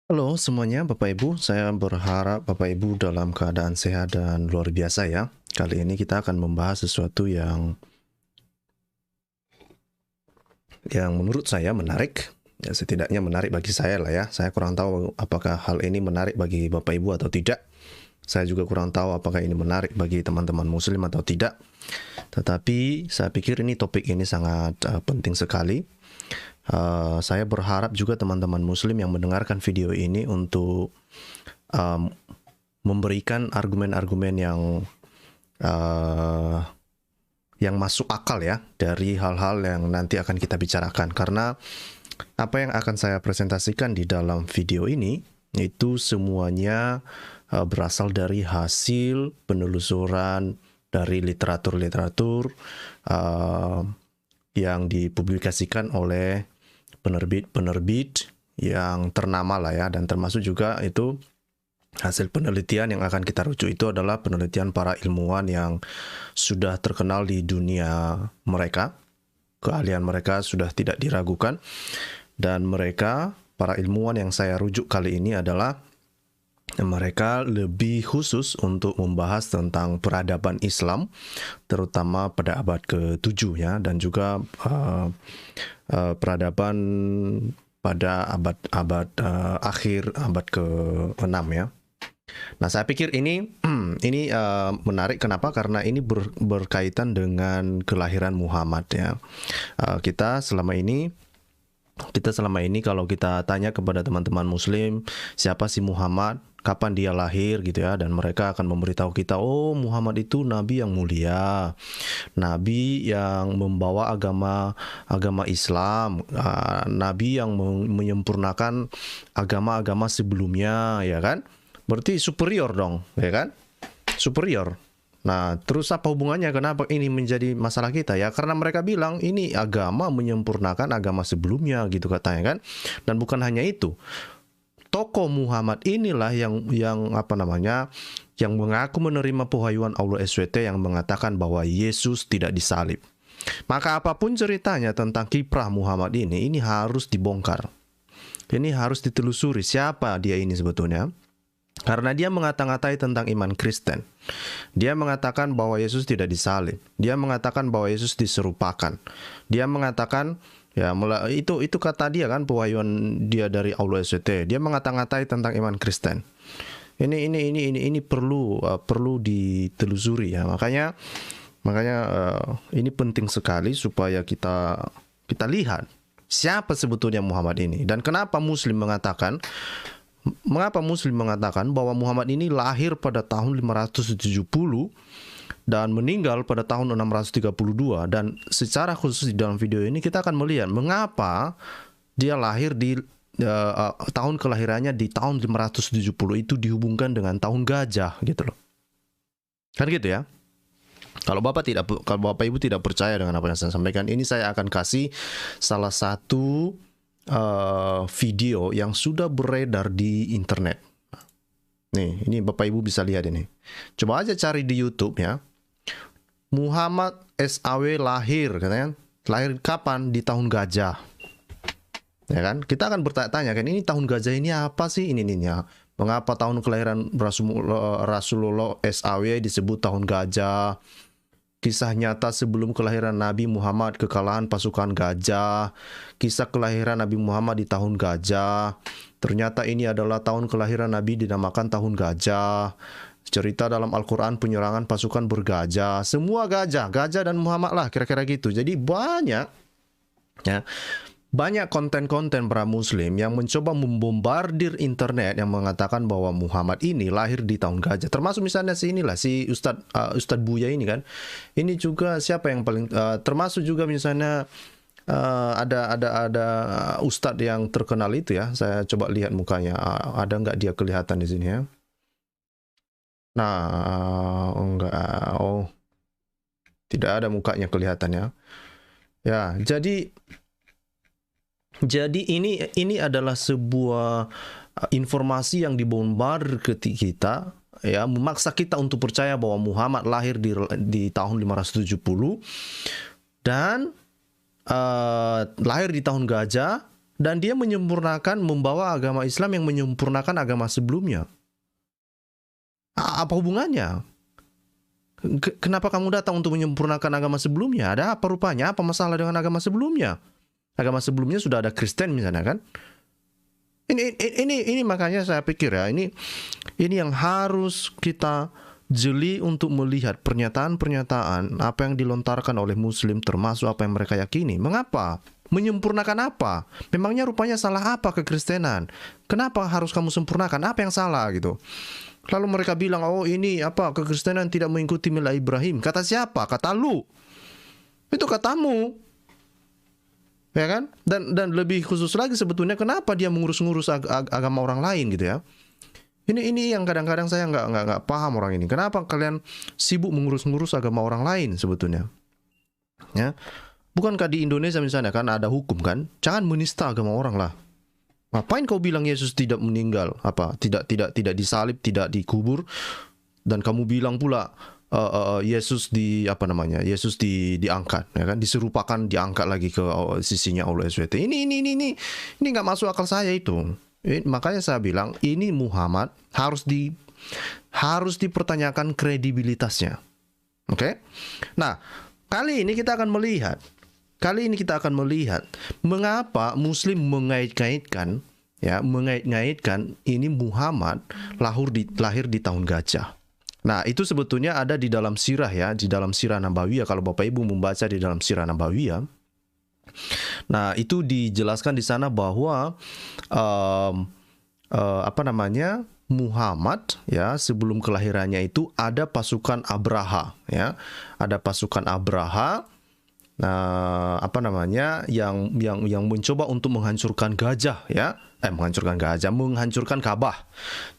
Halo semuanya, Bapak Ibu. Saya berharap Bapak Ibu dalam keadaan sehat dan luar biasa ya. Kali ini kita akan membahas sesuatu yang menurut saya menarik. Ya, setidaknya menarik bagi saya lah ya. Saya kurang tahu apakah hal ini menarik bagi Bapak Ibu atau tidak. Saya juga kurang tahu apakah ini menarik bagi teman-teman Muslim atau tidak. Tetapi saya pikir ini topik ini sangat penting sekali. Saya berharap juga teman-teman Muslim yang mendengarkan video ini untuk um, memberikan argumen-argumen uh, yang masuk akal ya dari hal-hal yang nanti akan kita bicarakan. Karena apa yang akan saya presentasikan di dalam video ini itu semuanya berasal dari hasil penelusuran dari literatur-literatur uh, yang dipublikasikan oleh penerbit-penerbit yang ternama lah ya, dan termasuk juga itu hasil penelitian yang akan kita rujuk itu adalah penelitian para ilmuwan yang sudah terkenal di dunia mereka. Keahlian mereka sudah tidak diragukan, dan mereka, para ilmuwan yang saya rujuk kali ini adalah mereka lebih khusus untuk membahas tentang peradaban Islam, terutama pada abad ke-7 ya, dan juga peradaban pada abad akhir abad ke-6 ya. Nah, saya pikir ini menarik. Kenapa? Karena ini berkaitan dengan kelahiran Muhammad ya. Kita selama ini kalau kita tanya kepada teman-teman Muslim, siapa sih Muhammad? Kapan dia lahir gitu ya, dan mereka akan memberitahu kita, oh Muhammad itu nabi yang mulia, nabi yang membawa agama Islam, nabi yang menyempurnakan agama-agama sebelumnya, ya kan? Berarti superior dong, ya kan? Superior. Nah, terus apa hubungannya? Kenapa ini menjadi masalah kita ya? Karena mereka bilang ini agama menyempurnakan agama sebelumnya gitu katanya kan. Dan bukan hanya itu. Tokoh Muhammad inilah yang apa namanya? Yang mengaku menerima pewahyuan Allah SWT yang mengatakan bahwa Yesus tidak disalib. Maka apapun ceritanya tentang kiprah Muhammad ini harus dibongkar. Ini harus ditelusuri siapa dia ini sebetulnya. Karena dia mengata-ngatai tentang iman Kristen. Dia mengatakan bahwa Yesus tidak disalib. Dia mengatakan bahwa Yesus diserupakan. Dia mengatakan, ya itu kata dia kan, pewahyuan dia dari Allah SWT. Dia mengata-ngatai tentang iman Kristen. Ini perlu ditelusuri ya. Makanya ini penting sekali supaya kita lihat siapa sebetulnya Muhammad ini, dan mengapa Muslim mengatakan bahwa Muhammad ini lahir pada tahun 570 dan meninggal pada tahun 632. Dan secara khusus di dalam video ini kita akan melihat mengapa dia lahir di tahun kelahirannya di tahun 570 itu dihubungkan dengan tahun gajah gitu loh. Kan gitu ya. Kalau Bapak Ibu tidak percaya dengan apa yang saya sampaikan, ini saya akan kasih salah satu video yang sudah beredar di internet. Nih, ini Bapak Ibu bisa lihat ini. Coba aja cari di YouTube ya. Muhammad SAW lahir, katanya. Lahir kapan? Di tahun gajah. Ya kan? Kita akan bertanya-tanya kan, ini tahun gajah ini apa sih ini ya? Mengapa tahun kelahiran Rasulullah SAW disebut tahun gajah? Kisah nyata sebelum kelahiran Nabi Muhammad, kekalahan pasukan gajah. Kisah kelahiran Nabi Muhammad di tahun gajah. Ternyata ini adalah tahun kelahiran Nabi dinamakan tahun gajah. Cerita dalam Al-Quran penyerangan pasukan bergajah. Semua gajah dan Muhammad lah, kira-kira gitu. Jadi banyak ya. Banyak konten-konten para Muslim yang mencoba membombardir internet yang mengatakan bahwa Muhammad ini lahir di tahun gajah. Termasuk misalnya si Ustadz Buya ini kan. Ini juga siapa yang paling termasuk juga misalnya ada Ustadz yang terkenal itu ya. Saya coba lihat mukanya. Ada nggak dia kelihatan di sini ya? Nah, enggak. Oh, tidak ada mukanya kelihatannya. Ya, jadi ini adalah sebuah informasi yang dibombardir ke kita ya, memaksa kita untuk percaya bahwa Muhammad lahir di tahun 570 dan lahir di tahun gajah, dan dia menyempurnakan, membawa agama Islam yang menyempurnakan agama sebelumnya. Apa hubungannya? Kenapa kamu datang untuk menyempurnakan agama sebelumnya? Ada apa rupanya? Apa masalah dengan agama sebelumnya? Agama sebelumnya sudah ada Kristen misalnya kan? Ini makanya saya pikir ya, ini yang harus kita jeli untuk melihat pernyataan-pernyataan apa yang dilontarkan oleh Muslim, termasuk apa yang mereka yakini. Mengapa? Menyempurnakan apa? Memangnya rupanya salah apa kekristenan? Kenapa harus kamu sempurnakan? Apa yang salah gitu? Lalu mereka bilang, oh ini apa, kekristenan tidak mengikuti milah Ibrahim. Kata siapa? Kata lu. Itu katamu. Ya kan? Dan lebih khusus lagi sebetulnya, kenapa dia mengurus-ngurus agama orang lain gitu ya? Ini yang kadang-kadang saya nggak paham orang ini. Kenapa kalian sibuk mengurus-ngurus agama orang lain sebetulnya? Ya, bukankah di Indonesia misalnya kan ada hukum kan? Jangan menista agama orang lah. Ngapain kau bilang Yesus tidak meninggal? Apa? Tidak disalib, tidak dikubur, dan kamu bilang pula Yesus Yesus diangkat, ya kan? Diserupakan, diangkat lagi ke sisinya Allah SWT. Ini nggak masuk akal saya itu. Makanya saya bilang ini Muhammad harus dipertanyakan kredibilitasnya. Oke? Nah, kali ini kita akan melihat mengapa Muslim mengait-ngaitkan ini Muhammad lahir di tahun gajah. Nah, itu sebetulnya ada di dalam sirah ya, di dalam sirah Nabawiyah. Kalau Bapak Ibu membaca di dalam sirah Nabawiyah, nah itu dijelaskan di sana bahwa Muhammad ya, sebelum kelahirannya itu ada pasukan Abraha ya, yang mencoba untuk menghancurkan menghancurkan Ka'bah.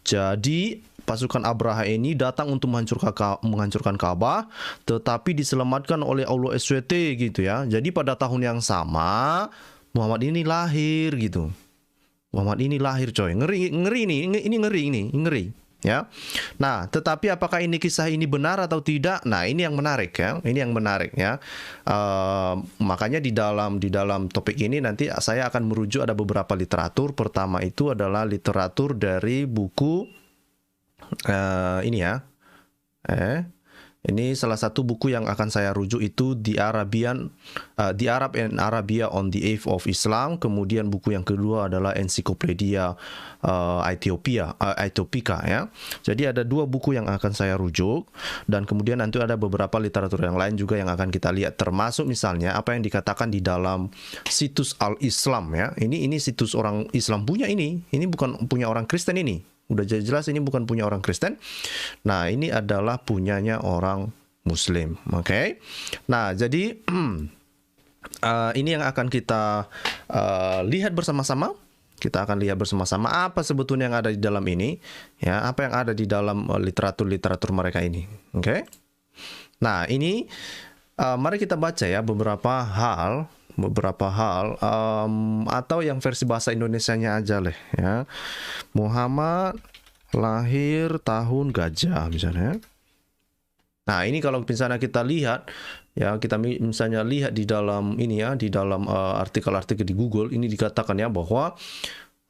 Jadi pasukan Abraha ini datang untuk menghancurkan Ka'bah, tetapi diselamatkan oleh Allah SWT gitu ya. Jadi pada tahun yang sama Muhammad ini lahir gitu. Muhammad ini lahir coy. Ngeri ini ya. Nah, tetapi apakah kisah ini benar atau tidak? Nah, ini yang menarik ya. Makanya di dalam topik ini nanti saya akan merujuk ada beberapa literatur. Pertama itu adalah literatur dari buku ini salah satu buku yang akan saya rujuk itu The Arab and Arabia on the Eve of Islam. Kemudian buku yang kedua adalah Encyclopedia Ethiopica ya. Jadi ada dua buku yang akan saya rujuk, dan kemudian nanti ada beberapa literatur yang lain juga yang akan kita lihat, termasuk misalnya apa yang dikatakan di dalam situs Al-Islam ya. Ini situs orang Islam punya ini bukan punya orang Kristen ini. Udah jelas ini bukan punya orang Kristen. Nah, ini adalah punyanya orang Muslim. Oke. Nah, jadi ini yang akan kita lihat bersama-sama. Kita akan lihat bersama-sama apa sebetulnya yang ada di dalam ini, ya, apa yang ada di dalam literatur mereka ini. Oke. Nah, ini mari kita baca ya beberapa hal atau yang versi bahasa Indonesianya aja lah ya. Muhammad lahir tahun gajah misalnya. Nah, ini kalau misalnya kita lihat ya, kita misalnya lihat di dalam ini ya, di dalam artikel-artikel di Google ini dikatakan ya bahwa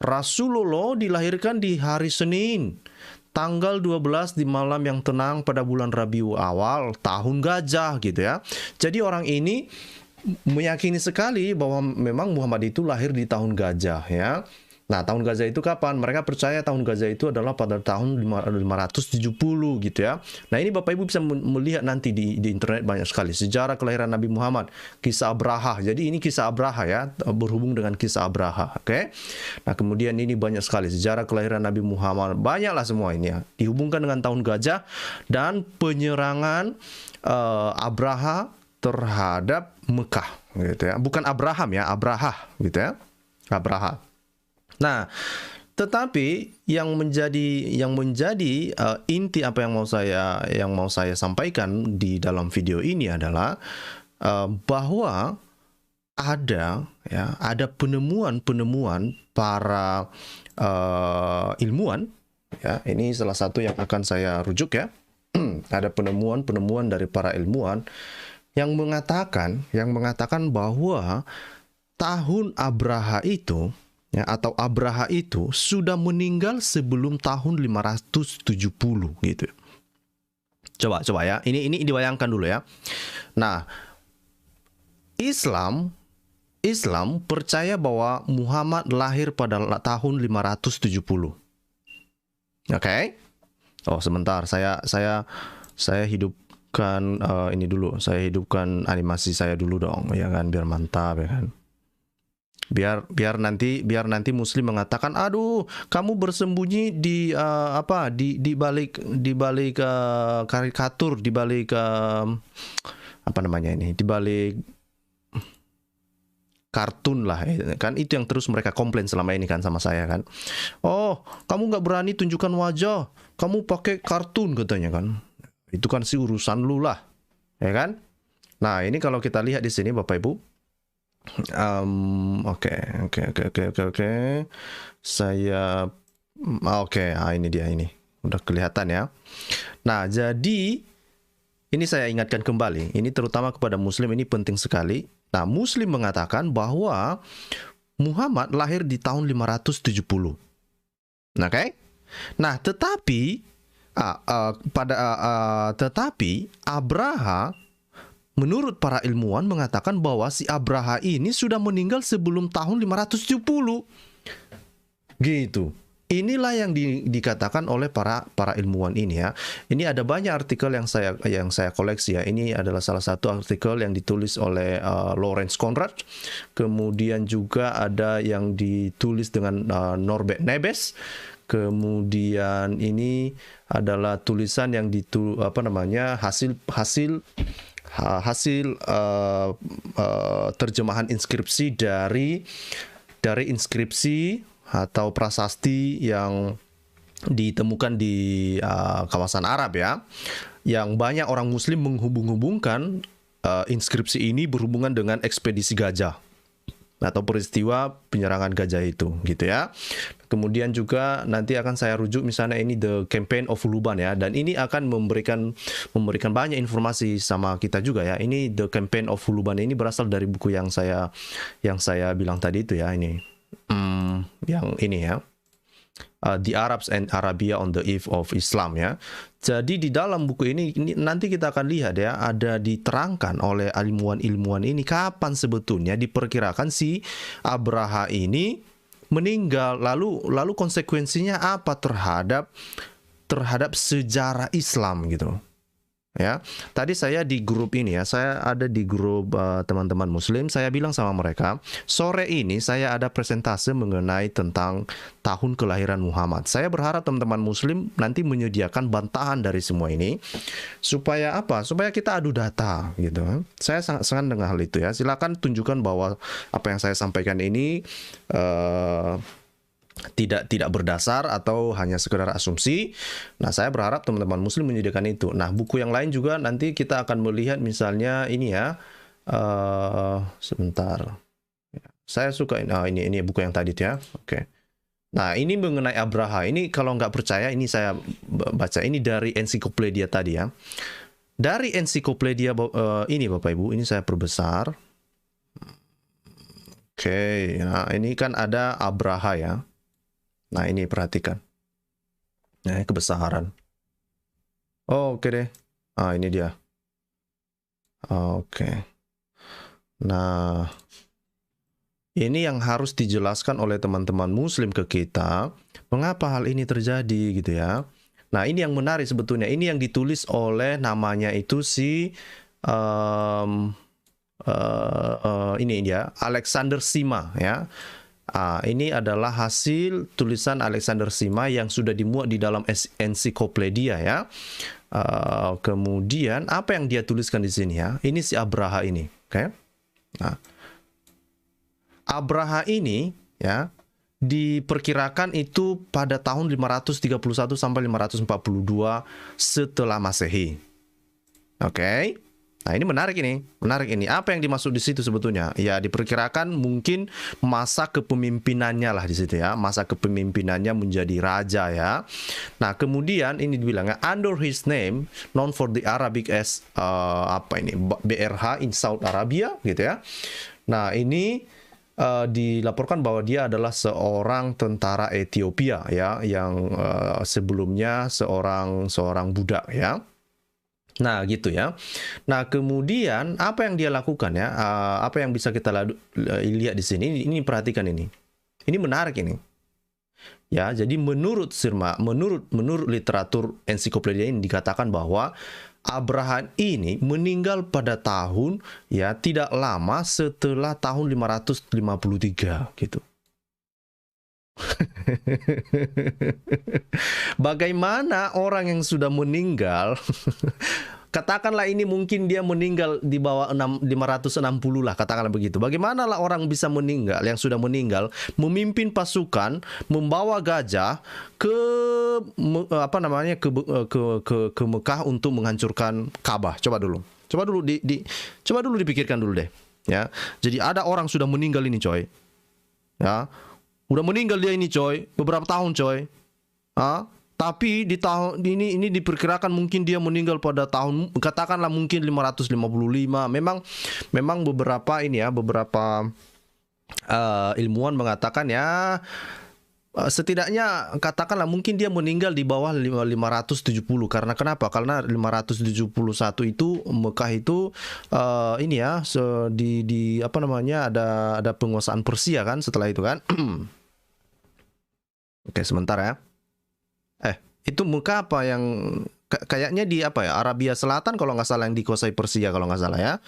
Rasulullah dilahirkan di hari Senin tanggal 12 di malam yang tenang pada bulan Rabiul Awal tahun gajah gitu ya. Jadi orang ini meyakini sekali bahwa memang Muhammad itu lahir di tahun gajah ya. Nah, tahun gajah itu kapan? Mereka percaya tahun gajah itu adalah pada tahun 570 gitu ya. Nah, ini Bapak Ibu bisa melihat nanti di internet banyak sekali sejarah kelahiran Nabi Muhammad, kisah Abraha. Jadi ini kisah Abraha ya, berhubung dengan kisah Abraha. Oke. Nah, kemudian ini banyak sekali sejarah kelahiran Nabi Muhammad. Banyaklah semua ini ya. Dihubungkan dengan tahun gajah dan penyerangan Abraha terhadap Mekah gitu ya. Bukan Abraham ya, Abraha gitu ya. Abraha. Nah, tetapi yang menjadi inti apa yang mau saya sampaikan di dalam video ini adalah bahwa ada penemuan para ilmuwan ya. Ini salah satu yang akan saya rujuk ya. Ada penemuan dari para ilmuwan yang mengatakan bahwa tahun Abraha itu, ya, atau Abraha itu sudah meninggal sebelum tahun 570 gitu. Coba ya, ini dibayangkan dulu ya. Nah, Islam percaya bahwa Muhammad lahir pada tahun 570. Oke? Oh, sebentar, saya hidupkan ini dulu. Saya hidupkan animasi saya dulu dong, ya kan, biar mantap ya kan. Biar nanti Muslim mengatakan, aduh, kamu bersembunyi di di balik karikatur, di balik apa namanya ini, di balik kartun lah kan. Itu yang terus mereka komplain selama ini kan sama saya kan. Oh, kamu nggak berani tunjukkan wajah, kamu pakai kartun katanya kan. Itu kan sih urusan lu lah, ya kan. Nah, ini kalau kita lihat di sini Bapak Ibu. Oke. Saya ini dia, ini udah kelihatan ya. Nah, jadi ini saya ingatkan kembali, ini terutama kepada Muslim, ini penting sekali. Nah, Muslim mengatakan bahwa Muhammad lahir di tahun 570. Oke? Nah, tetapi Abraha, menurut para ilmuwan mengatakan bahwa si Abraha ini sudah meninggal sebelum tahun 570. Gitu. Inilah yang dikatakan oleh para ilmuwan ini ya. Ini ada banyak artikel yang saya koleksi ya. Ini adalah salah satu artikel yang ditulis oleh Lawrence Conrad. Kemudian juga ada yang ditulis dengan Norbert Nebes. Kemudian ini adalah tulisan yang hasil terjemahan inskripsi dari inskripsi atau prasasti yang ditemukan di kawasan Arab ya, yang banyak orang Muslim menghubung-hubungkan inskripsi ini berhubungan dengan ekspedisi gajah atau peristiwa penyerangan gajah itu gitu ya. Kemudian juga nanti akan saya rujuk misalnya ini The Campaign of Luban ya, dan ini akan memberikan banyak informasi sama kita juga ya. Ini The Campaign of Luban ini berasal dari buku yang saya bilang tadi itu ya, ini yang ini ya, The Arabs and Arabia on the Eve of Islam ya. Jadi di dalam buku ini nanti kita akan lihat ya, ada diterangkan oleh ilmuwan ini kapan sebetulnya diperkirakan si Abraha ini meninggal, lalu konsekuensinya apa terhadap sejarah Islam gitu. Ya, tadi saya di grup ini ya, saya ada di grup teman-teman Muslim. Saya bilang sama mereka, sore ini saya ada presentase mengenai tentang tahun kelahiran Muhammad. Saya berharap teman-teman Muslim nanti menyediakan bantahan dari semua ini, supaya apa? Supaya kita adu data gitu. Saya sangat dengan hal itu ya. Silakan tunjukkan bahwa apa yang saya sampaikan ini tidak berdasar atau hanya sekedar asumsi. Nah, saya berharap teman-teman Muslim menyediakan itu. Nah, buku yang lain juga nanti kita akan melihat misalnya ini ya. Sebentar. Saya suka ini buku yang tadi ya. Oke. Nah, ini mengenai Abraha. Ini kalau nggak percaya, ini saya baca ini dari ensiklopedia tadi ya. Dari ensiklopedia ini Bapak Ibu, ini saya perbesar. Oke. Nah, ini kan ada Abraha ya. Nah, ini perhatikan. Nah, kebesaran. Oh, oke deh. Ini dia. Oke. Nah, ini yang harus dijelaskan oleh teman-teman Muslim ke kita. Mengapa hal ini terjadi gitu ya. Nah, ini yang menarik sebetulnya. Ini yang ditulis oleh namanya itu si ini dia, Alexander Sima ya. Ini adalah hasil tulisan Alexander Sima yang sudah dimuat di dalam ensiklopedia ya. Kemudian apa yang dia tuliskan di sini ya? Ini si Abraha ini, oke? Nah, Abraha ini ya diperkirakan itu pada tahun 531 sampai 542 setelah Masehi. Oke? Nah, ini menarik ini. Apa yang dimaksud di situ sebetulnya? Ya, diperkirakan mungkin masa kepemimpinannya lah di situ ya. Masa kepemimpinannya menjadi raja ya. Nah, kemudian ini dibilang under his name known for the Arabic as BRH in Saudi Arabia gitu ya. Nah, ini dilaporkan bahwa dia adalah seorang tentara Ethiopia ya, yang sebelumnya seorang budak ya. Nah, gitu ya. Nah, kemudian apa yang dia lakukan ya? Apa yang bisa kita lihat di sini? Ini perhatikan ini. Ini menarik ini. Ya, jadi menurut Sirma, menurut literatur ensiklopedia ini dikatakan bahwa Abraham ini meninggal pada tahun ya tidak lama setelah tahun 553 gitu. Bagaimana orang yang sudah meninggal, katakanlah ini mungkin dia meninggal di bawah 560 lah, katakanlah begitu. Bagaimana lah orang bisa meninggal, yang sudah meninggal, memimpin pasukan, membawa gajah ke ke Mekah untuk menghancurkan Ka'bah. Coba dulu dipikirkan dulu deh. Ya, jadi ada orang sudah meninggal ini, coy. Ya, udah meninggal dia ini, coy, beberapa tahun, coy. Tapi di tahun ini diperkirakan mungkin dia meninggal pada tahun, katakanlah mungkin 555. Memang beberapa ilmuwan mengatakan ya setidaknya katakanlah mungkin dia meninggal di bawah 570. Karena kenapa? Karena 571 itu Mekah itu ada penguasaan Persia kan setelah itu kan. Oke, sebentar ya. Itu Mekah apa yang kayaknya di Arabia Selatan kalau nggak salah, yang dikuasai Persia kalau nggak salah ya.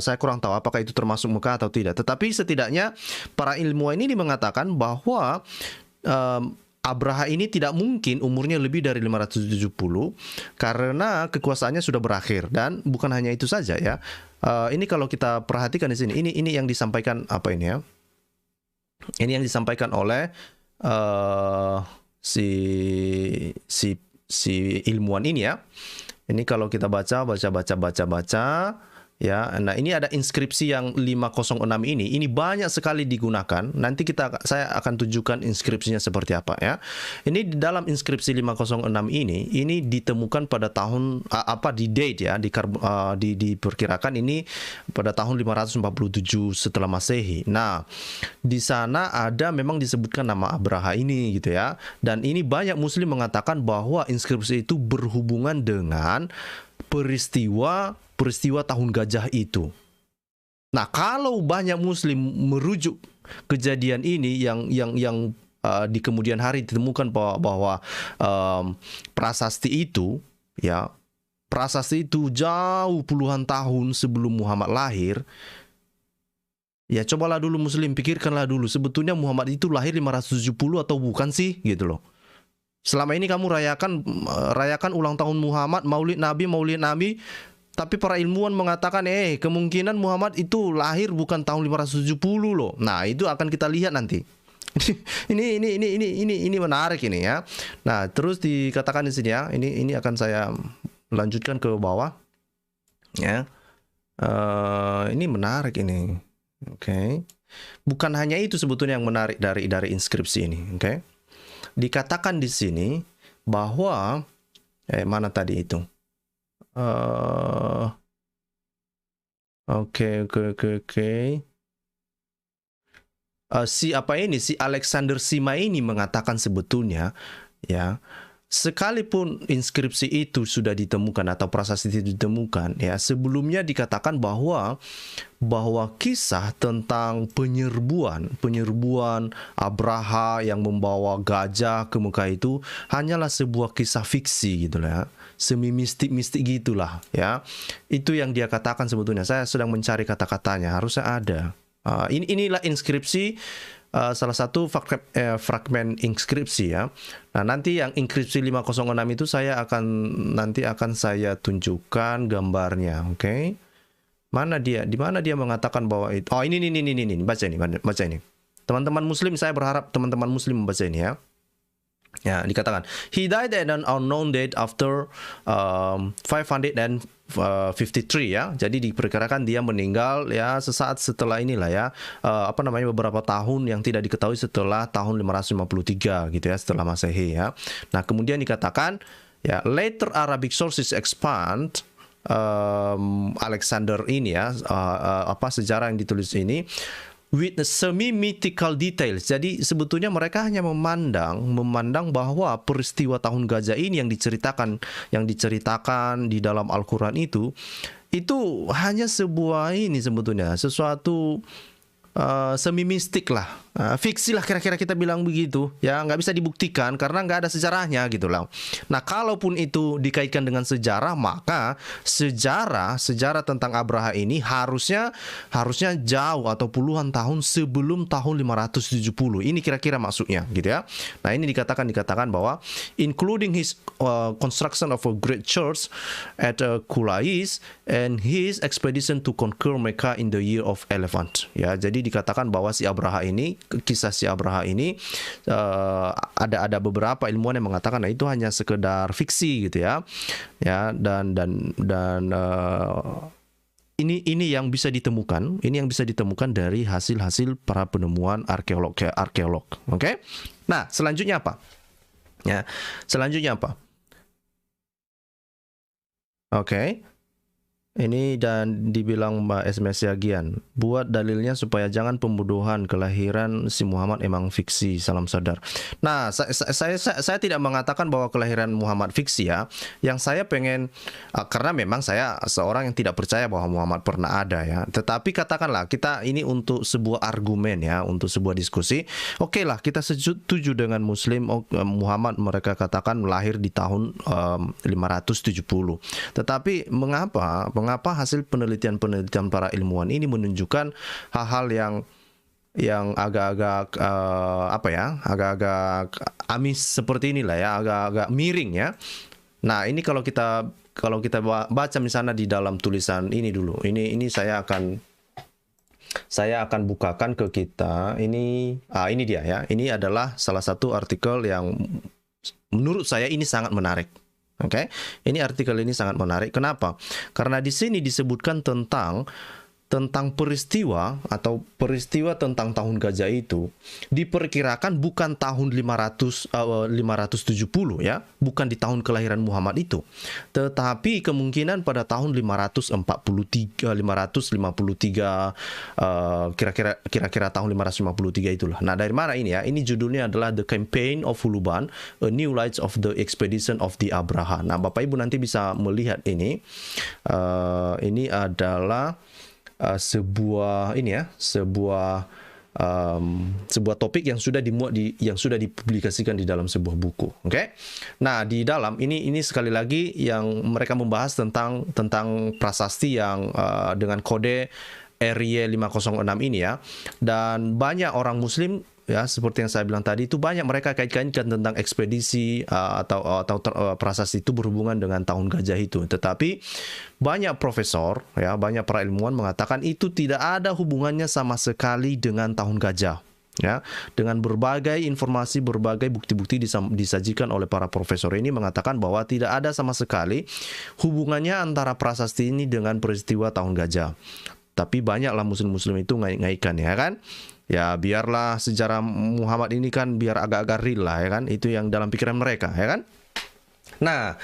Saya kurang tahu apakah itu termasuk Mekah atau tidak. Tetapi setidaknya para ilmuwan ini mengatakan bahwa Abraha ini tidak mungkin umurnya lebih dari 570 karena kekuasaannya sudah berakhir. Dan bukan hanya itu saja ya. Ini kalau kita perhatikan di sini, ini yang disampaikan Ini yang disampaikan oleh si ilmuwan ini ya. Ini kalau kita baca ya. Nah, ini ada inskripsi yang 506 ini banyak sekali digunakan. Nanti saya akan tunjukkan inskripsinya seperti apa ya. Ini di dalam inskripsi 506 ini ditemukan pada tahun di date ya, diperkirakan ini pada tahun 547 setelah Masehi. Nah, di sana ada memang disebutkan nama Abraha ini gitu ya. Dan ini banyak muslim mengatakan bahwa inskripsi itu berhubungan dengan peristiwa tahun gajah itu. Nah, kalau banyak muslim merujuk kejadian ini yang di kemudian hari ditemukan bahwa prasasti itu jauh puluhan tahun sebelum Muhammad lahir. Ya, cobalah dulu muslim, pikirkanlah dulu, sebetulnya Muhammad itu lahir 570 atau bukan sih gitu loh. Selama ini kamu rayakan ulang tahun Muhammad, Maulid Nabi, tapi para ilmuwan mengatakan kemungkinan Muhammad itu lahir bukan tahun 570 loh. Nah, itu akan kita lihat nanti. ini menarik ini ya. Nah, terus dikatakan di sini ya. Ini akan saya lanjutkan ke bawah. Ya. Ini menarik ini. Oke. Bukan hanya itu sebetulnya yang menarik dari inskripsi ini, oke. Dikatakan di sini bahwa mana tadi itu? Oke. Si Alexander Sima ini mengatakan sebetulnya ya, sekalipun inskripsi itu sudah ditemukan atau prasasti itu ditemukan ya, sebelumnya dikatakan bahwa kisah tentang penyerbuan Abraha yang membawa gajah ke Mekah itu hanyalah sebuah kisah fiksi gitu lah ya. Semi mistik gitulah ya. Itu yang dia katakan sebetulnya. Saya sedang mencari kata-katanya, harusnya ada. Inilah inskripsi, salah satu fragmen inskripsi ya. Nah, nanti yang inskripsi 506 itu nanti akan saya tunjukkan gambarnya, oke? Mana dia? Di mana dia mengatakan bahwa itu? Oh, ini baca ini. Teman-teman muslim, saya berharap teman-teman muslim membaca ini ya. Ya, dikatakan he died at an unknown date after 553 ya. Jadi diperkirakan dia meninggal ya sesaat setelah inilah ya, beberapa tahun yang tidak diketahui setelah tahun 553 gitu ya, setelah Masehi ya. Nah, kemudian dikatakan ya, later Arabic sources expand Alexander ini ya, sejarah yang ditulis ini with semi-mythical details. Jadi sebetulnya mereka hanya memandang bahwa peristiwa tahun gajah ini yang diceritakan di dalam Al-Quran itu hanya sebuah ini sebetulnya sesuatu semi mistik lah, fiksi lah kira-kira kita bilang begitu ya, nggak bisa dibuktikan karena nggak ada sejarahnya gitu loh. Nah kalaupun itu dikaitkan dengan sejarah, maka sejarah tentang Abraha ini harusnya jauh atau puluhan tahun sebelum tahun 570. Ini kira-kira maksudnya gitu ya. Nah ini dikatakan bahwa including his construction of a great church at Kulais and his expedition to conquer Mecca in the year of elephant. Ya, jadi dikatakan bahwa kisah si Abraha ini ada beberapa ilmuwan yang mengatakan itu hanya sekedar fiksi gitu ya. Ya, dan ini yang bisa ditemukan, dari hasil-hasil para penemuan arkeolog. Oke? Nah, selanjutnya apa? Ya, Oke. Ini dan dibilang Mbak Esme Siagian, buat dalilnya supaya jangan pembodohan, kelahiran si Muhammad emang fiksi, salam sadar. Nah, saya tidak mengatakan bahwa kelahiran Muhammad fiksi ya. Yang saya pengen, karena memang saya seorang yang tidak percaya bahwa Muhammad pernah ada ya. Tetapi katakanlah kita ini untuk sebuah argumen ya, untuk sebuah diskusi. Oke lah, kita setuju dengan Muslim Muhammad mereka katakan lahir di tahun 570. Tetapi mengapa hasil penelitian para ilmuwan ini menunjukkan hal-hal yang agak-agak agak-agak amis seperti inilah ya, agak-agak miring ya. Nah, ini kalau kita baca misalnya di dalam tulisan ini dulu. Ini saya akan bukakan ke kita. Ini dia ya. Ini adalah salah satu artikel yang menurut saya ini sangat menarik. Oke, ini artikel ini sangat menarik. Kenapa? Karena di sini disebutkan tentang peristiwa tentang tahun gajah itu diperkirakan bukan tahun 570 ya, bukan di tahun kelahiran Muhammad itu, tetapi kemungkinan pada tahun 553 kira-kira tahun 553 itulah. Nah, dari mana ini ya? Ini judulnya adalah The Campaign of Huluban, A New Light of the Expedition of the Abraha. Nah, Bapak Ibu nanti bisa melihat ini. Ini adalah sebuah topik yang sudah dipublikasikan di dalam sebuah buku. Oke. Nah, di dalam ini sekali lagi yang mereka membahas tentang prasasti yang dengan kode RY506 ini ya. Dan banyak orang muslim ya, seperti yang saya bilang tadi, itu banyak mereka kaitkan tentang ekspedisi atau prasasti itu berhubungan dengan tahun gajah itu. Tetapi banyak profesor ya, banyak para ilmuwan mengatakan itu tidak ada hubungannya sama sekali dengan tahun gajah. Ya, dengan berbagai informasi, berbagai bukti-bukti disajikan oleh para profesor ini mengatakan bahwa tidak ada sama sekali hubungannya antara prasasti ini dengan peristiwa tahun gajah. Tapi banyaklah muslim-muslim itu ngaitkan ya kan. Ya biarlah sejarah Muhammad ini kan biar agak-agak real lah ya kan. Itu yang dalam pikiran mereka ya kan. Nah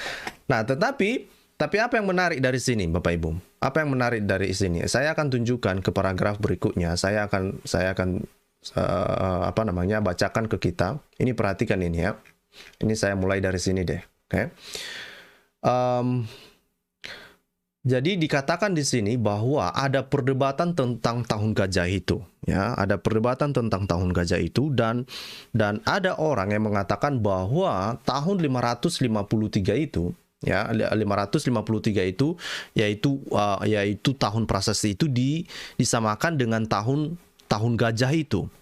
tetapi apa yang menarik dari sini Bapak Ibu? Apa yang menarik dari sini? Saya akan tunjukkan ke paragraf berikutnya. Saya akan bacakan ke kita. Ini perhatikan ini ya. Ini saya mulai dari sini deh. Oke. Jadi dikatakan di sini bahwa ada perdebatan tentang tahun gajah itu, ya, ada perdebatan tentang tahun gajah itu dan ada orang yang mengatakan bahwa tahun 553 itu, ya, 553 itu yaitu tahun prasasti itu disamakan dengan tahun gajah itu.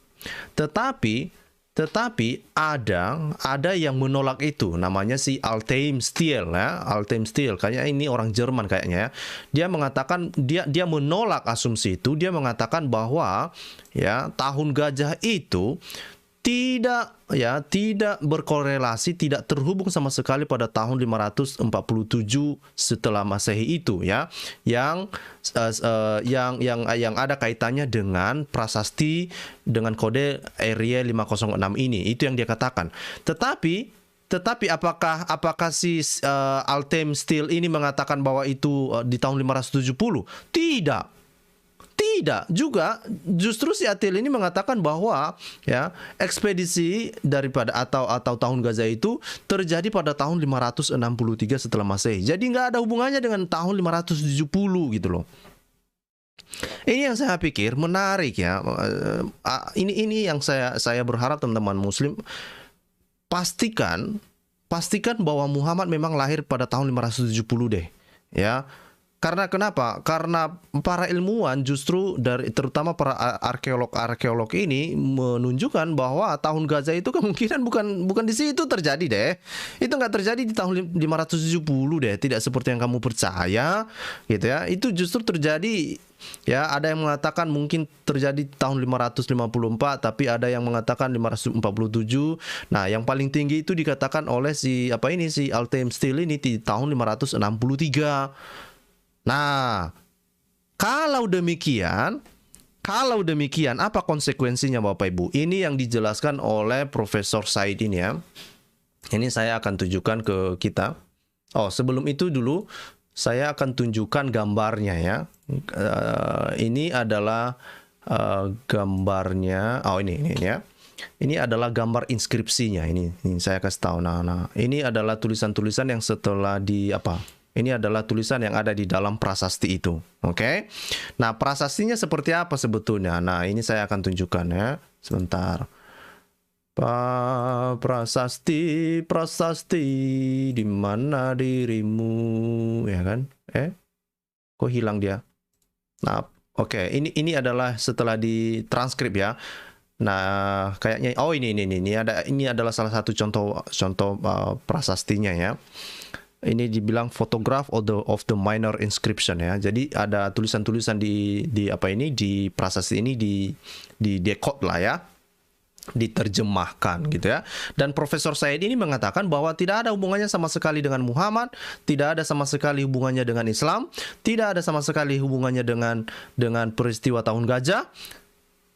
Tetapi ada yang menolak itu, namanya si Altheim Stiel ya, Altheim Stiel, kayaknya ini orang Jerman kayaknya ya. Dia mengatakan dia menolak asumsi itu, dia mengatakan bahwa ya tahun gajah itu tidak berkorelasi, tidak terhubung sama sekali pada tahun 547 setelah Masehi itu ya, yang ada kaitannya dengan prasasti dengan kode RY506 ini. Itu yang dia katakan. Tetapi apakah si Altheim Stiel ini mengatakan bahwa itu di tahun 570? Tidak. Tidak, juga justru si Atil ini mengatakan bahwa ya ekspedisi daripada atau tahun Gaza itu terjadi pada tahun 563 setelah Masehi. Jadi nggak ada hubungannya dengan tahun 570 gitu loh. Ini yang saya pikir menarik ya. Ini yang saya berharap teman-teman Muslim pastikan bahwa Muhammad memang lahir pada tahun 570 deh, ya. Karena kenapa? Karena para ilmuwan justru terutama para arkeolog ini menunjukkan bahwa tahun Gaza itu kemungkinan bukan di situ terjadi deh. Itu nggak terjadi di tahun 570 deh. Tidak seperti yang kamu percaya, gitu ya. Itu justru terjadi. Ya, ada yang mengatakan mungkin terjadi tahun 554, tapi ada yang mengatakan 547. Nah, yang paling tinggi itu dikatakan oleh si Altem Steel ini di tahun 563. Nah, kalau demikian, apa konsekuensinya Bapak Ibu? Ini yang dijelaskan oleh Profesor Said ini ya. Ini saya akan tunjukkan ke kita. Oh, sebelum itu dulu saya akan tunjukkan gambarnya ya. Ini adalah gambarnya. Oh, ini ya. Ini adalah gambar inskripsinya. Ini saya kasih tahu. Nah, ini adalah tulisan-tulisan yang setelah ini adalah tulisan yang ada di dalam prasasti itu. Oke. Nah, prasastinya seperti apa sebetulnya? Nah, ini saya akan tunjukkan ya. Sebentar. Prasasti di mana dirimu, ya kan? Kok hilang dia? Nah, oke. Ini adalah setelah ditranskrip ya. Nah, kayaknya ini adalah salah satu contoh prasastinya ya. Ini dibilang photograph of the minor inscription ya. Jadi ada tulisan-tulisan di prasasti ini di decode lah ya. Diterjemahkan gitu ya. Dan Profesor Said ini mengatakan bahwa tidak ada hubungannya sama sekali dengan Muhammad, tidak ada sama sekali hubungannya dengan Islam, tidak ada sama sekali hubungannya dengan peristiwa tahun gajah.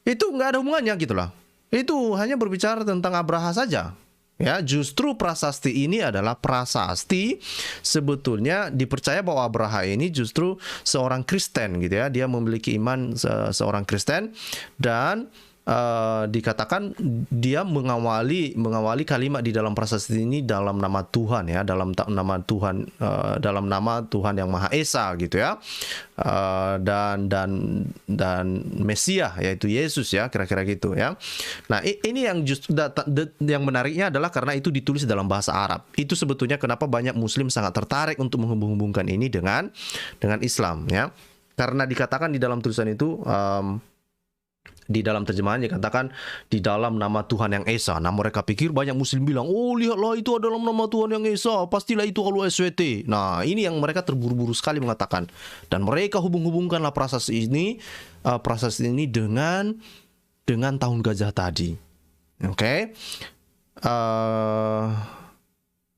Itu nggak ada hubungannya gitulah. Itu hanya berbicara tentang Abraha saja. Ya, justru prasasti ini adalah prasasti sebetulnya dipercaya bahwa Abraha ini justru seorang Kristen gitu ya. Dia memiliki iman seorang Kristen dan dikatakan dia mengawali kalimat di dalam prasasti ini dalam nama Tuhan ya, dalam nama Tuhan yang Maha Esa gitu ya, dan Mesia yaitu Yesus ya, kira-kira gitu ya. Nah, ini yang justru yang menariknya adalah karena itu ditulis dalam bahasa Arab. Itu sebetulnya kenapa banyak Muslim sangat tertarik untuk menghubung-hubungkan ini dengan Islam ya, karena dikatakan di dalam tulisan itu di dalam terjemahan dikatakan di dalam nama Tuhan yang Esa. Nah, mereka pikir banyak Muslim bilang, oh lihatlah itu adalah nama Tuhan yang Esa, pastilah itu kalau SWT. Nah, ini yang mereka terburu-buru sekali mengatakan. Dan mereka hubung-hubungkanlah prasasti ini dengan tahun gajah tadi. Oke.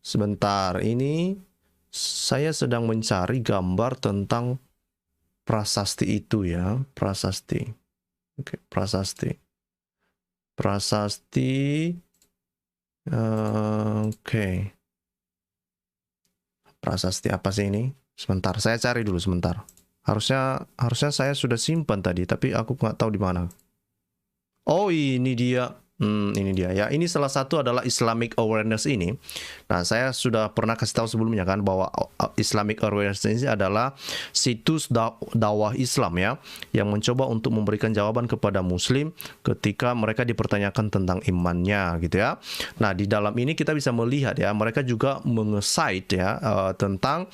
Sebentar, ini saya sedang mencari gambar tentang prasasti itu ya, prasasti. Oke, prasasti. Oke. Prasasti apa sih ini? Sebentar, saya cari dulu sebentar. Harusnya saya sudah simpan tadi, tapi aku nggak tahu di mana. Oh, ini dia. Ini dia ya. Ini salah satu adalah Islamic Awareness ini. Nah, saya sudah pernah kasih tahu sebelumnya kan bahwa Islamic Awareness ini adalah situs dakwah Islam ya, yang mencoba untuk memberikan jawaban kepada Muslim ketika mereka dipertanyakan tentang imannya gitu ya. Nah, di dalam ini kita bisa melihat ya, mereka juga menge-cite ya tentang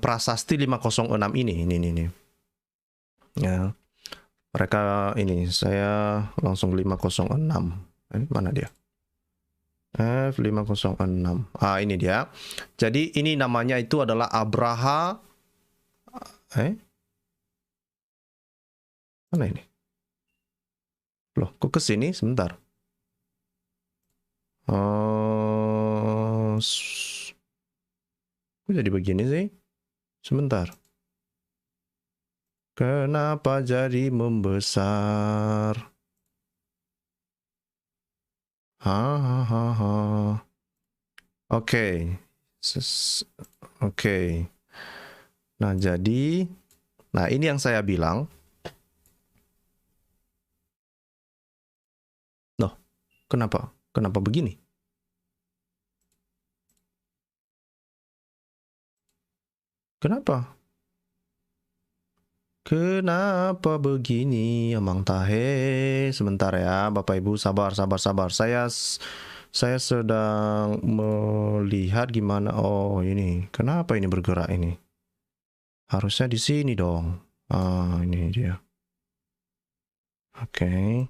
prasasti 506 ini. Ya. Mereka ini, saya langsung 506. Mana dia? F506. Ini dia. Jadi ini namanya itu adalah Abraha. Mana ini? Loh, kok ke sini? Sebentar. Kok jadi begini sih? Sebentar. Kenapa jadi membesar? Oke. Oke. Nah, ini yang saya bilang. Kenapa? Kenapa begini? Kenapa? Kenapa begini, Amang Tahe? Sebentar ya, Bapak Ibu, sabar. Saya sedang melihat gimana. Oh, ini. Kenapa ini bergerak ini? Harusnya di sini dong. Ah, ini dia. Oke.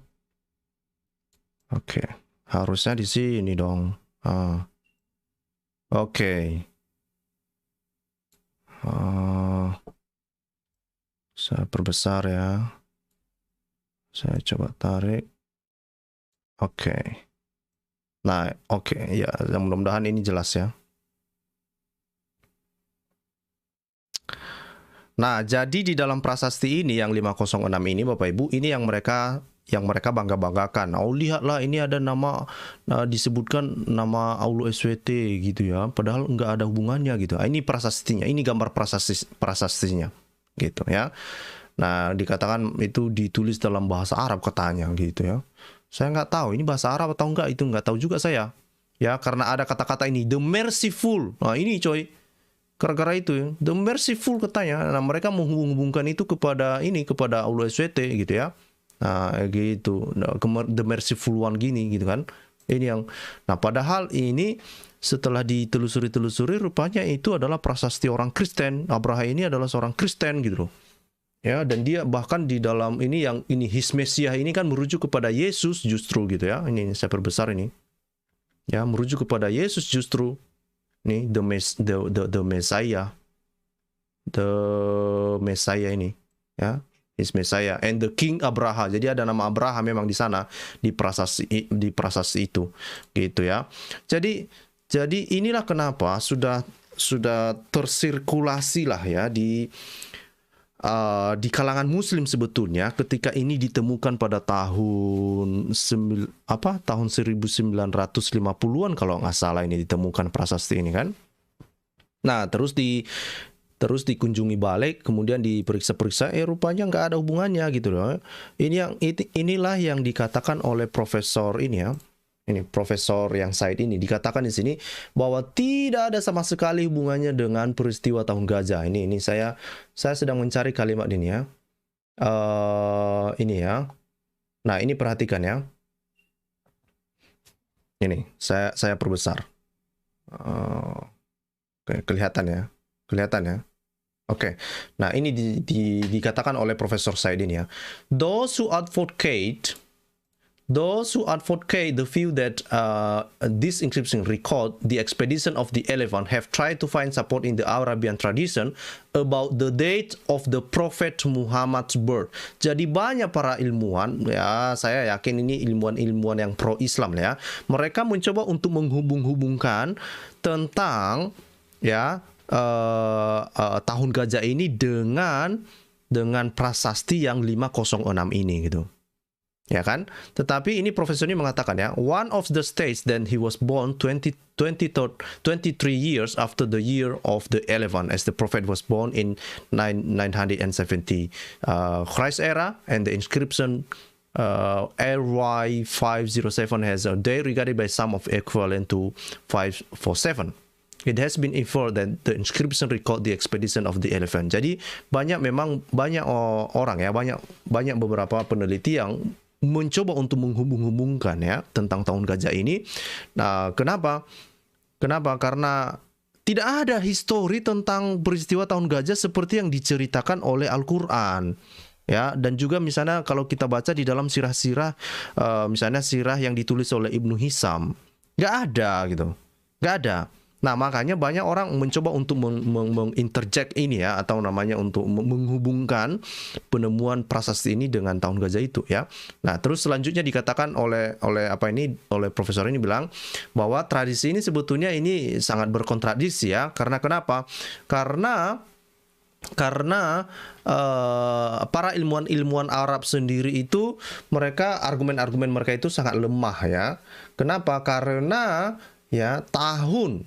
Harusnya di sini dong. Ah. Oke. Saya perbesar ya. Saya coba tarik. Oke. Nah, oke. Ya, mudah-mudahan ini jelas ya. Nah, jadi di dalam prasasti ini yang 506 ini Bapak Ibu, ini yang mereka bangga-banggakan. Oh, lihatlah ini ada nama disebutkan nama Allah SWT gitu ya. Padahal nggak ada hubungannya gitu. Ini prasastinya, ini gambar prasastinya gitu ya. Nah, dikatakan itu ditulis dalam bahasa Arab katanya gitu ya. Saya nggak tahu ini bahasa Arab atau enggak, itu nggak tahu juga saya. Ya, karena ada kata-kata ini, the merciful. Nah, ini coy. Gara-gara itu ya, the merciful katanya. Nah, mereka menghubungkan itu kepada Allah SWT gitu ya. Nah, gitu. The merciful one gini gitu kan. Ini yang, nah padahal ini setelah ditelusuri rupanya itu adalah prasasti orang Kristen. Abraha ini adalah seorang Kristen gitu loh. Ya, dan dia bahkan di dalam ini yang ini his Messiah ini kan merujuk kepada Yesus justru gitu ya. Ini saya perbesar ini. Ya, merujuk kepada Yesus justru. Nih the Messiah. The Messiah ini, ya. His Messiah and the King Abraha. Jadi ada nama Abraha memang di sana di prasasti itu. Gitu ya. Jadi inilah kenapa sudah tersirkulasi lah ya di kalangan Muslim sebetulnya ketika ini ditemukan pada tahun 1950-an kalau nggak salah ini ditemukan prasasti ini kan. Nah, terus dikunjungi balik, kemudian diperiksa-periksa, rupanya nggak ada hubungannya gitu loh. Inilah yang dikatakan oleh profesor ini ya. Ini Profesor yang Said ini dikatakan di sini bahwa tidak ada sama sekali hubungannya dengan peristiwa tahun gajah. Ini saya sedang mencari kalimat ini ya. Ini ya. Nah, ini perhatikan ya. Ini saya perbesar. Oke, kelihatan ya. Oke. Nah, ini dikatakan oleh Profesor Said ini ya. Those who advocate the view that this inscription record the expedition of the elephant have tried to find support in the Arabian tradition about the date of the Prophet Muhammad's birth. Jadi banyak para ilmuwan, ya saya yakin ini ilmuwan yang pro-Islam ya, mereka mencoba untuk menghubung-hubungkan tentang ya tahun gajah ini dengan prasasti yang 506 ini gitu. Ya kan? Tetapi ini profesor ini mengatakan ya, one of the states that he was born 23 years after the year of the elephant, as the prophet was born in 970 Christ era, and the inscription RY 507 has a day regarded by some of equivalent to 547. It has been inferred that the inscription record the expedition of the elephant. Jadi banyak orang ya, banyak beberapa peneliti yang mencoba untuk menghubung-hubungkan ya tentang tahun gajah ini. Nah, kenapa? Karena tidak ada histori tentang peristiwa tahun gajah seperti yang diceritakan oleh Al-Qur'an. Ya, dan juga misalnya kalau kita baca di dalam sirah-sirah, misalnya sirah yang ditulis oleh Ibnu Hisam, nggak ada gitu. Nggak ada. Nah, makanya banyak orang mencoba untuk menginterject ini ya, atau namanya untuk menghubungkan penemuan prasasti ini dengan tahun gajah itu ya. Nah, terus selanjutnya dikatakan oleh profesor ini bilang bahwa tradisi ini sebetulnya ini sangat berkontradiksi ya. Karena kenapa? Karena para ilmuwan Arab sendiri itu argumen mereka itu sangat lemah ya. Kenapa? Karena ya tahun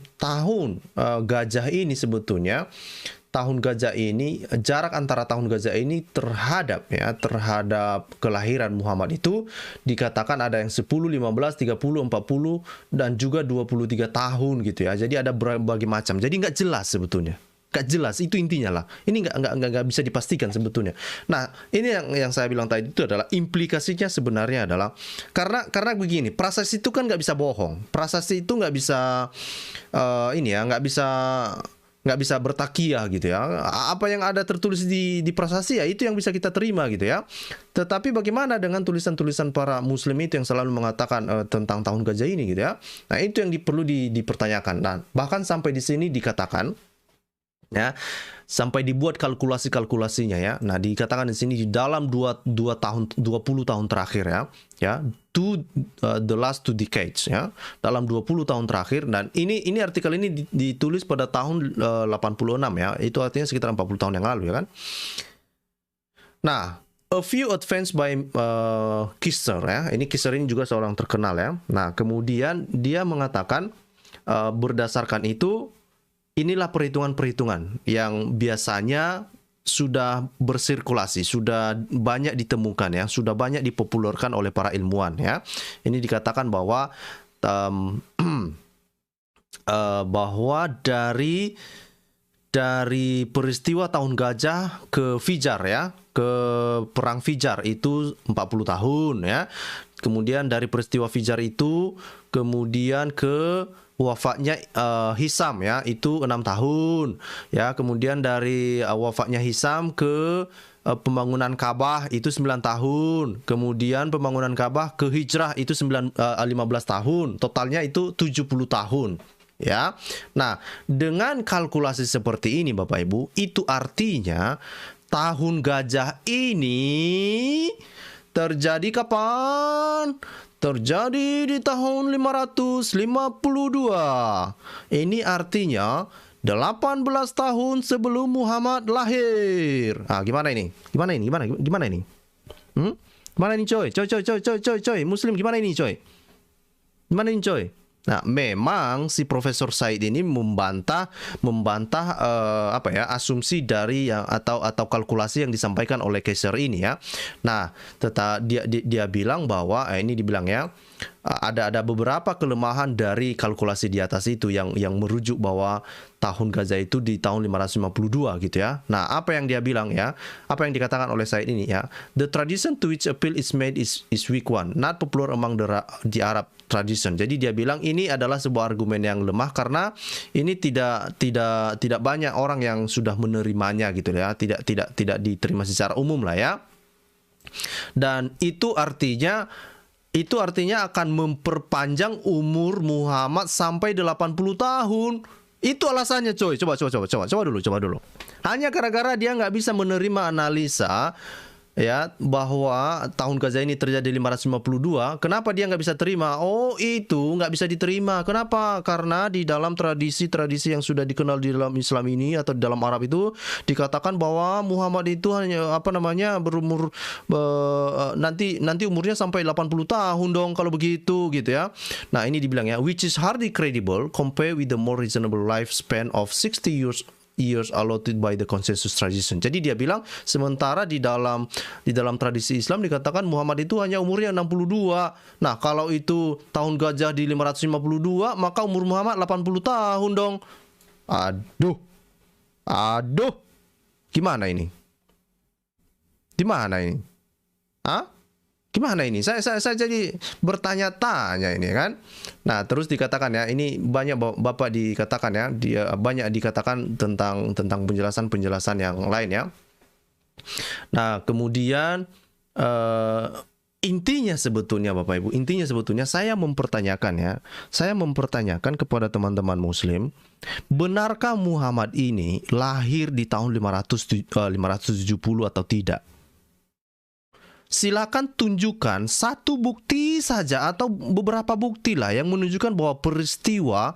gajah ini sebetulnya tahun gajah ini, jarak antara tahun gajah ini terhadap kelahiran Muhammad itu dikatakan ada yang 10, 15, 30, 40 dan juga 23 tahun gitu ya. Jadi ada berbagai macam. Jadi nggak jelas sebetulnya. Nggak jelas, itu intinya lah. Ini nggak bisa dipastikan sebetulnya. Nah, ini yang saya bilang tadi itu adalah implikasinya sebenarnya adalah karena begini, prasasti itu kan nggak bisa bohong. Prasasti itu nggak bisa nggak bisa bertakiah gitu ya. Apa yang ada tertulis di prasasti ya itu yang bisa kita terima gitu ya. Tetapi bagaimana dengan tulisan-tulisan para muslim itu yang selalu mengatakan tentang tahun gajah ini gitu ya. Nah, itu yang perlu dipertanyakan. Nah, bahkan sampai di sini dikatakan ya, sampai dibuat kalkulasinya ya. Nah, dikatakan di sini di dalam 20 tahun terakhir ya, the last 2 decades ya, dalam 20 tahun terakhir. Dan ini artikel ini ditulis pada tahun 86 ya. Itu artinya sekitar 40 tahun yang lalu ya kan. Nah, a few advance by Kister ya. Ini Kister ini juga seorang terkenal ya. Nah, kemudian dia mengatakan berdasarkan itu, inilah perhitungan-perhitungan yang biasanya sudah bersirkulasi, sudah banyak ditemukan ya, sudah banyak dipopulerkan oleh para ilmuwan ya. Ini dikatakan bahwa bahwa dari peristiwa tahun gajah ke Fijar ya, ke perang Fijar itu 40 tahun ya. Kemudian dari peristiwa Fijar itu kemudian ke wafatnya Hisam ya, itu 6 tahun ya. Kemudian dari wafatnya Hisam ke pembangunan Ka'bah itu 9 tahun. Kemudian pembangunan Ka'bah ke hijrah itu 15 tahun. Totalnya itu 70 tahun ya. Nah, dengan kalkulasi seperti ini Bapak Ibu, itu artinya tahun gajah ini terjadi kapan? Terjadi di tahun 552. Ini artinya 18 tahun sebelum Muhammad lahir. Ah, gimana ini? Gimana ini? Gimana ini? Gimana ini coy? Coy. Muslim gimana ini coy? Gimana ini coy? Nah, memang si Profesor Said ini membantah asumsi dari yang atau kalkulasi yang disampaikan oleh Kaiser ini ya. Nah, dia bilang bahwa ini dibilang ya, ada beberapa kelemahan dari kalkulasi di atas itu yang merujuk bahwa tahun gajah itu di tahun 552 gitu ya. Nah, apa yang dia bilang ya, apa yang dikatakan oleh Said ini ya, the tradition to which appeal is made is weak one, not popular among the Arab tradition. Jadi dia bilang ini adalah sebuah argumen yang lemah karena ini tidak banyak orang yang sudah menerimanya gitu ya, tidak diterima secara umum lah ya. Dan itu artinya akan memperpanjang umur Muhammad sampai 80 tahun. Itu alasannya coy. Coba dulu. Hanya gara-gara dia nggak bisa menerima analisa ya bahwa tahun gajah ini terjadi 552. Kenapa dia nggak bisa terima? Oh, itu nggak bisa diterima. Kenapa? Karena di dalam tradisi yang sudah dikenal di dalam Islam ini atau di dalam Arab itu dikatakan bahwa Muhammad itu hanya berumur nanti umurnya sampai 80 tahun dong kalau begitu gitu ya. Nah, ini dibilang ya, which is hardly credible compared with the more reasonable lifespan of 60 years allotted by the consensus tradition. Jadi dia bilang sementara di dalam tradisi Islam dikatakan Muhammad itu hanya umurnya 62. Nah, kalau itu tahun gajah di 552, maka umur Muhammad 80 tahun dong. Aduh. Gimana ini? Hah? Gimana ini? Saya jadi bertanya-tanya ini kan. Nah, terus dikatakan ya, ini banyak Bapak dikatakan ya, dia banyak dikatakan tentang penjelasan yang lain ya. Nah, kemudian intinya sebetulnya Bapak Ibu, saya mempertanyakan kepada teman-teman muslim, benarkah Muhammad ini lahir di tahun 570 atau tidak? Silakan tunjukkan satu bukti saja atau beberapa bukti lah yang menunjukkan bahwa peristiwa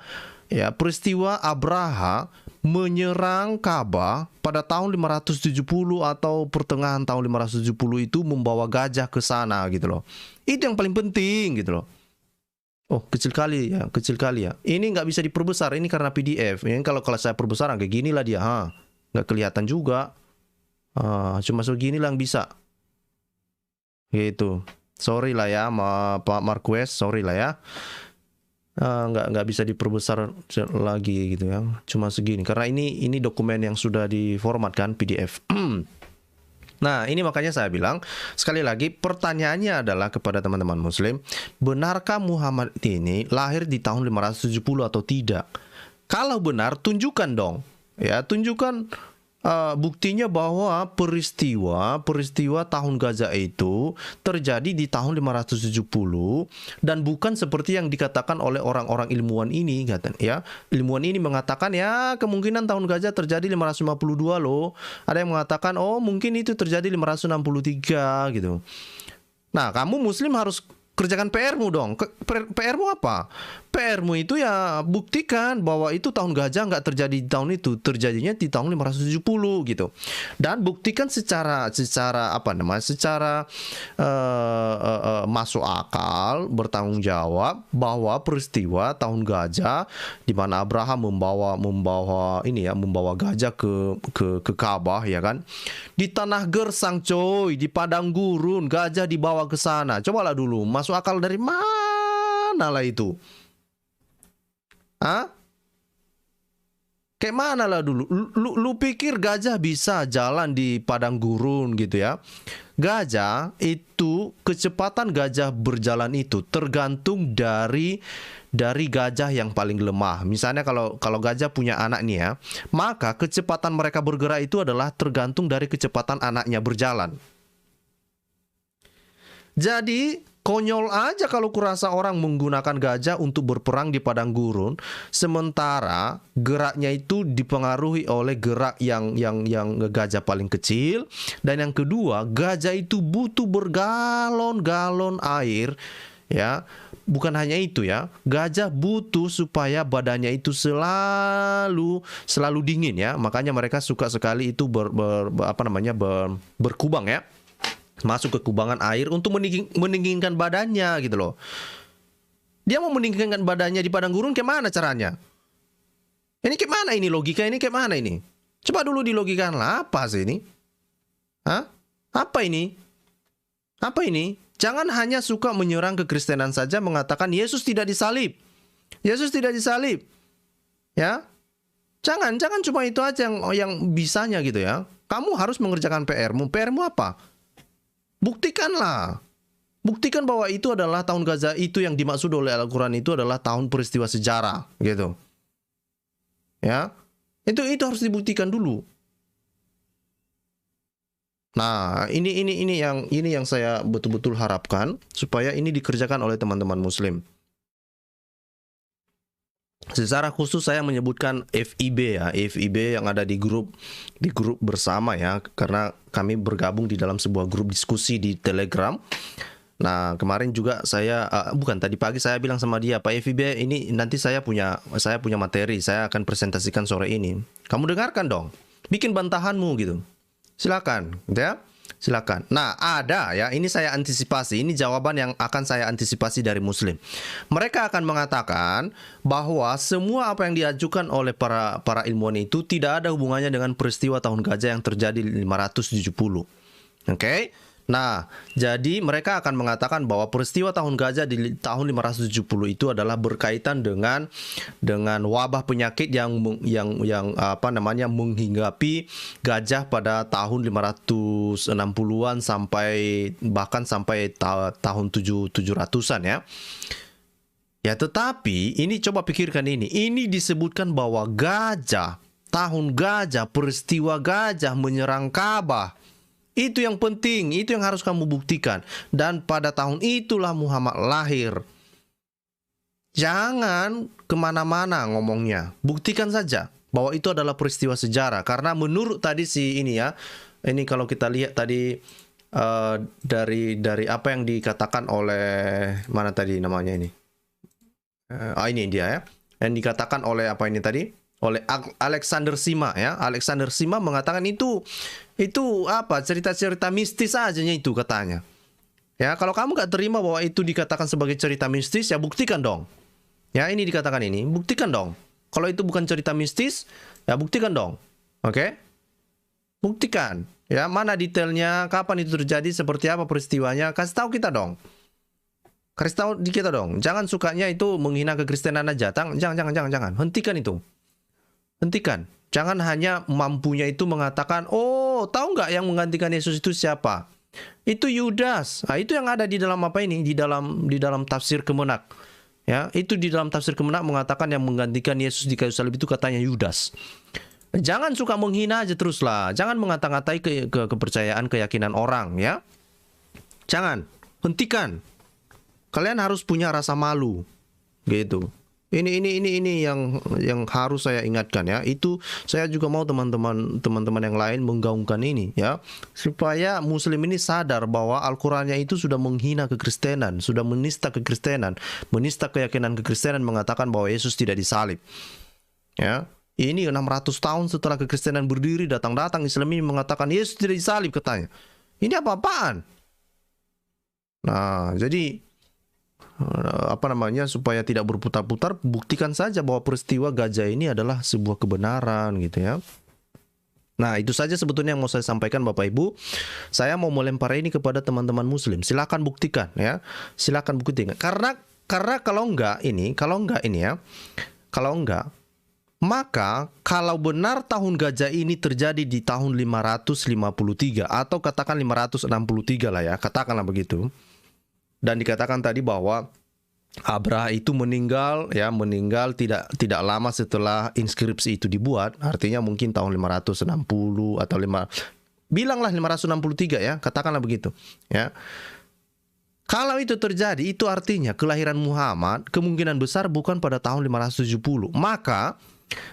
Abraha menyerang Ka'bah pada tahun 570 atau pertengahan tahun 570 itu membawa gajah ke sana gitu loh. Itu yang paling penting gitu loh. Oh, kecil kali ya. Ini nggak bisa diperbesar, ini karena PDF. Ini kalau saya perbesar kayak gini lah dia. nggak kelihatan juga. Cuma segini lah yang bisa. Gitu. Sorry lah ya, Pak Marquez, sorry lah ya. Nggak bisa diperbesar lagi gitu ya. Cuma segini. Karena ini dokumen yang sudah diformat kan, PDF. Nah, ini makanya saya bilang, sekali lagi pertanyaannya adalah kepada teman-teman muslim, benarkah Muhammad ini lahir di tahun 570 atau tidak? Kalau benar, tunjukkan dong. Ya, tunjukkan buktinya bahwa peristiwa tahun gajah itu terjadi di tahun 570 dan bukan seperti yang dikatakan oleh orang-orang ilmuwan ini, ya. Ilmuwan ini mengatakan ya kemungkinan tahun gajah terjadi 552 loh. Ada yang mengatakan oh mungkin itu terjadi 563 gitu. Nah, kamu muslim harus kerjakan PR-mu dong. PR-mu apa? PR-mu itu ya buktikan bahwa itu tahun gajah nggak terjadi di tahun itu, terjadinya di tahun 570 gitu. Dan buktikan secara apa namanya? Secara masuk akal, bertanggung jawab bahwa peristiwa tahun gajah di mana Abraham membawa gajah ke Ka'bah ya kan. Di tanah gersang coy, di padang gurun, gajah dibawa ke sana. Cobalah dulu, masuk akal dari mana lah itu? Hah? Kayak mana lah dulu? Lu pikir gajah bisa jalan di padang gurun gitu ya? Gajah itu, kecepatan gajah berjalan itu tergantung dari gajah yang paling lemah. Misalnya kalau gajah punya anak nih ya, maka kecepatan mereka bergerak itu adalah tergantung dari kecepatan anaknya berjalan. Jadi konyol aja kalau kurasa orang menggunakan gajah untuk berperang di padang gurun, sementara geraknya itu dipengaruhi oleh gerak yang gajah paling kecil, dan yang kedua gajah itu butuh bergalon-galon air, ya. Bukan hanya itu ya, gajah butuh supaya badannya itu selalu dingin ya, makanya mereka suka sekali itu berkubang ya. Masuk ke kubangan air untuk mendinginkan badannya gitu loh. Dia mau mendinginkan badannya di padang gurun kayak mana caranya? Ini kayak mana ini logika ini kayak mana ini? Coba dulu dilogikan lah, apa sih ini? Hah? Apa ini? Apa ini? Jangan hanya suka menyerang kekristenan saja mengatakan Yesus tidak disalib. Yesus tidak disalib. Ya? Jangan cuma itu aja yang bisanya gitu ya. Kamu harus mengerjakan PR-mu. PR-mu apa? Buktikanlah. Buktikan bahwa itu adalah tahun gajah, itu yang dimaksud oleh Al-Quran itu adalah tahun peristiwa sejarah gitu. Ya. Itu harus dibuktikan dulu. Nah, ini yang saya betul-betul harapkan supaya ini dikerjakan oleh teman-teman muslim. Secara khusus saya menyebutkan FIB ya, FIB yang ada di grup bersama ya, karena kami bergabung di dalam sebuah grup diskusi di Telegram. Nah, kemarin juga tadi pagi saya bilang sama dia, Pak FIB, ini nanti saya punya materi, saya akan presentasikan sore ini. Kamu dengarkan dong, bikin bantahanmu gitu. Silakan, gitu ya. Silakan. Nah, ada ya, ini saya antisipasi, ini jawaban yang akan saya antisipasi dari muslim. Mereka akan mengatakan bahwa semua apa yang diajukan oleh para ilmuwan itu tidak ada hubungannya dengan peristiwa tahun gajah yang terjadi 570. Oke? Nah, jadi mereka akan mengatakan bahwa peristiwa tahun gajah di tahun 570 itu adalah berkaitan dengan wabah penyakit yang menghinggapi gajah pada tahun 560-an sampai tahun 700-an ya. Ya, tetapi ini coba pikirkan ini. Ini disebutkan bahwa tahun gajah, peristiwa gajah menyerang Ka'bah. Itu yang penting, itu yang harus kamu buktikan. Dan pada tahun itulah Muhammad lahir. Jangan kemana-mana ngomongnya. Buktikan saja bahwa itu adalah peristiwa sejarah. Karena menurut tadi ini kalau kita lihat tadi dari apa yang dikatakan oleh, mana tadi namanya ini? Ini dia ya. Yang dikatakan oleh apa ini tadi? Oleh Alexander Sima ya. Alexander Sima mengatakan itu apa, cerita-cerita mistis aja itu katanya. Ya, kalau kamu gak terima bahwa itu dikatakan sebagai cerita mistis, ya buktikan dong. Ya, ini dikatakan ini, buktikan dong. Kalau itu bukan cerita mistis, ya buktikan dong. Oke? Buktikan. Ya, mana detailnya, kapan itu terjadi, seperti apa peristiwanya, kasih tahu kita dong. Kasih tahu di kita dong. Jangan sukanya itu menghina kekristenan aja. Jangan. Hentikan itu. Hentikan. Jangan hanya mampunya itu mengatakan, oh, tahu nggak yang menggantikan Yesus itu siapa? Itu Yudas. Nah, itu yang ada di dalam apa ini? Di dalam tafsir Kemenak. Ya, itu di dalam tafsir Kemenak mengatakan yang menggantikan Yesus di kayu salib itu katanya Yudas. Jangan suka menghina aja teruslah. Jangan mengata-ngatai kepercayaan, keyakinan orang, ya. Jangan. Hentikan. Kalian harus punya rasa malu. Gitu. Ini yang harus saya ingatkan, ya. Itu saya juga mau teman-teman yang lain menggaungkan ini, ya, supaya muslim ini sadar bahwa Al-Qur'annya itu sudah menghina kekristenan, sudah menista kekristenan, menista keyakinan kekristenan, mengatakan bahwa Yesus tidak disalib. Ya. Ini 600 tahun setelah kekristenan berdiri, datang Islam ini mengatakan Yesus tidak disalib katanya. Ini apa-apaan? Nah, jadi supaya tidak berputar-putar, buktikan saja bahwa peristiwa gajah ini adalah sebuah kebenaran, gitu ya. Nah, itu saja sebetulnya yang mau saya sampaikan, Bapak Ibu. Saya mau melempar ini kepada teman-teman muslim. Silakan buktikan, ya. Silakan buktikan. Karena kalau enggak maka kalau benar tahun gajah ini terjadi di tahun 553 atau katakan 563 lah, ya, katakanlah begitu. Dan dikatakan tadi bahwa Abraha itu meninggal tidak lama setelah inskripsi itu dibuat, artinya mungkin tahun 560 atau bilanglah 563, ya, katakanlah begitu, ya. Kalau itu terjadi, itu artinya kelahiran Muhammad kemungkinan besar bukan pada tahun 570.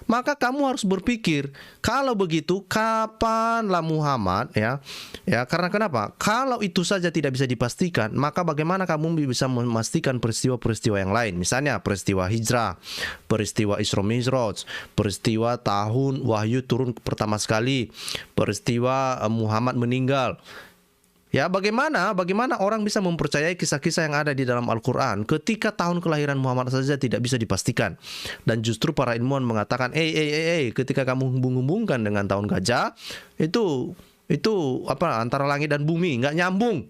Maka kamu harus berpikir, kalau begitu kapanlah Muhammad, ya? Karena kenapa? Kalau itu saja tidak bisa dipastikan, maka bagaimana kamu bisa memastikan peristiwa-peristiwa yang lain? Misalnya peristiwa hijrah, peristiwa Isra Mi'raj, peristiwa tahun Wahyu turun pertama sekali, peristiwa Muhammad meninggal. Ya, bagaimana orang bisa mempercayai kisah-kisah yang ada di dalam Al-Quran ketika tahun kelahiran Muhammad saja tidak bisa dipastikan? Dan justru para ilmuwan mengatakan, ketika kamu hubung-hubungkan dengan tahun gajah, itu antara langit dan bumi, nggak nyambung.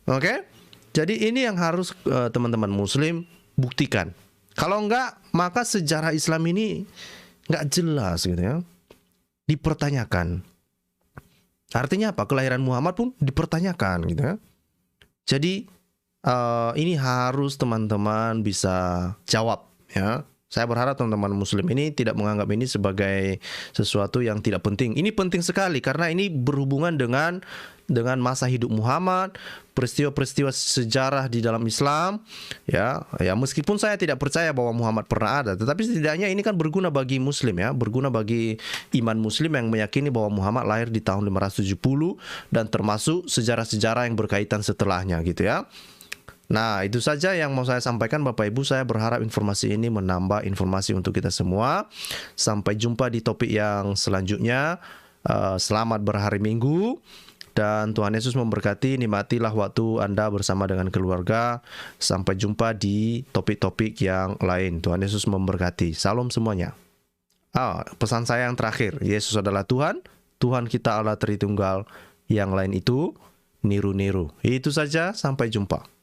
Oke? Jadi ini yang harus teman-teman muslim buktikan. Kalau enggak, maka sejarah Islam ini nggak jelas, gitu ya. Dipertanyakan. Artinya apa? Kelahiran Muhammad pun dipertanyakan, gitu ya. Jadi ini harus teman-teman bisa jawab, ya. Saya berharap teman-teman muslim ini tidak menganggap ini sebagai sesuatu yang tidak penting. Ini penting sekali karena ini berhubungan dengan masa hidup Muhammad, peristiwa-peristiwa sejarah di dalam Islam, ya. Meskipun saya tidak percaya bahwa Muhammad pernah ada, tetapi setidaknya ini kan berguna bagi muslim, ya, berguna bagi iman muslim yang meyakini bahwa Muhammad lahir di tahun 570 dan termasuk sejarah-sejarah yang berkaitan setelahnya, gitu ya. Nah, itu saja yang mau saya sampaikan, Bapak Ibu. Saya berharap informasi ini menambah informasi untuk kita semua. Sampai jumpa di topik yang selanjutnya. Selamat berhari Minggu. Dan Tuhan Yesus memberkati. Nikmatilah waktu Anda bersama dengan keluarga. Sampai jumpa di topik-topik yang lain. Tuhan Yesus memberkati. Salam semuanya. Pesan saya yang terakhir. Yesus adalah Tuhan. Tuhan kita Allah Tritunggal. Yang lain itu niru-niru. Itu saja. Sampai jumpa.